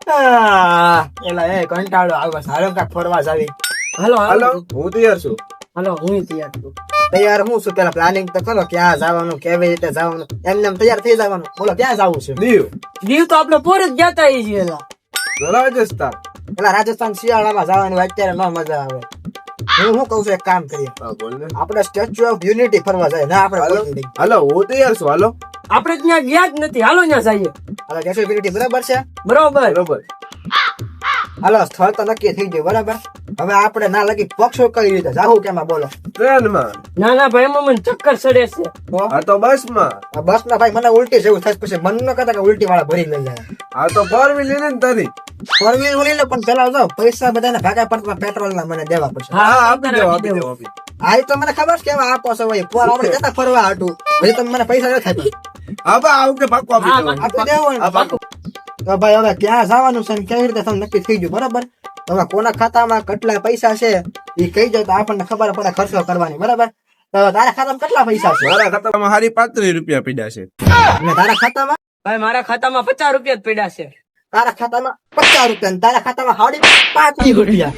એલા એ કંટાળો આવે સારો કાક ફરવા જાવી. હાલો હાલો હું તૈયાર છું. હાલો હું તૈયાર છું. તૈયાર હું છું પેલા પ્લાનિંગ તો કરો ક્યાં જવાનું કેવી રીતે જવાનું એમને તૈયાર થઈ જવાનું. બોલો ક્યાં જવું છે? દીવ દીવ તો આપણે પોર જ ગયા તા ઈ એલા. રાજસ્થાન. પેલા રાજસ્થાન શિયાળામાં જવાનું અત્યારે ન મજા આવે. હું કઉ છું એક કામ કરીએ હા બોલ ને. આપણે સ્ટેચ્યુ ઓફ યુનિટી ફરવા જાય ના આપણે હાલો કોઈ નહીં. હાલો હું તૈયાર છું. હાલો આપણે ત્યાં ગયા જ નથી. હાલો ત્યાં જઈએ. હાલો સ્ટેચ્યુ ઓફ યુનિટી બરાબર છે. બરોબર. બરોબર. હાલો સ્થળ તો નક્કી થઈ ગયું બરાબર. હવે આપણે ના લગી પક્ષો કઈ રીતે જાવું કેમાં બોલો. ટ્રેનમાં. ના ના ભાઈ એમાં મને ચક્કર ચડે છે. આ તો બસમાં. બસ માં ભાઈ મને ઉલટી જેવું થાય પછી મન ન કરતા કે ઉલટી વાળા ભરી લઈ જાય. આ તો ફોર વ્હીલર ને તારી. ફોર વ્હીલ ઓલી લો પણ પેલા જો પૈસા બધાને ભાગા પડતા પેટ્રોલ ના મને દેવા પડશે. હા આપી દેવો આપી દેવો આપી. આ તો મને ખબર છે કેવા આપો છો ભાઈ પોર આપણે જતા ફરવા હાટું પછી તમે મને પૈસા ન થાય. હા બા આવું કે પાકું આપી હા, દેવો. આપી દેવો ને. હા પાકું. તો ભાઈ હવે ક્યાં જવાનું છે ને કેવી રીતે તમને નક્કી થઈ ગયું બરાબર. હવે કોના ખાતામાં કેટલા પૈસા છે એ કહી જાય તો આપણને ખબર પડે ખર્ચો કરવાની બરાબર. તો તારા ખાતામાં કેટલા પૈસા છે મારા ખાતામાં હારી 35 રૂપિયા પડ્યા છે. અને તારા ખાતામાં ભાઈ મારા ખાતામાં 50 રૂપિયા જ પડ્યા છે. તારા ખાતામાં 50 રૂપિયા ને તારા ખાતામાં 5.5 રૂપિયા.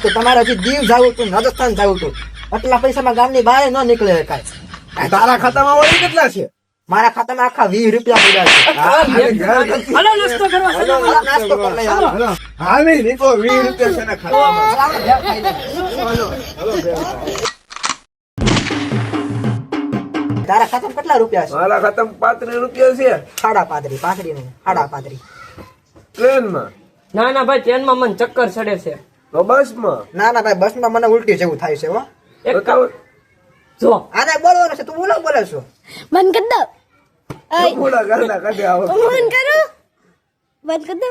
તો તમારે હજી દીવ જવું તું રાજસ્થાન જવું તું આટલા પૈસામાં ગામની બહાર ન નીકળે કાંઈ. તારા ખાતામાં વળી કેટલા છે? મારા ખાતામાં આખા 20 રૂપિયા પડ્યા છે. હાલો નાસ્તો કરવા ચાલો. હાલો, નાસ્તો કરી લઈએ, હાલો. હાલો હા નહીં નીકો 20 રૂપિયા છે ને ખાતામાં. તારા ખાતામાં કેટલા રૂપિયા છે? મારા ખાતામાં 35 રૂપિયા છે. સાડા પાંત્રી નહીં સાડા પાંત્રી. ટ્રેનમાં. ના ના ભાઈ ટ્રેનમાં મને ચક્કર ચડે છે. તો બસમાં. ના ના ભાઈ બસમાં મને ઉલટી જેવું થાય છે હો. એક કામ જો આને બોલવાનું છે તું બોલે છો. બંધ કર દો. પૂરા ઘરના કાઢે આવો. બંધ કરો. બંધ કર દો.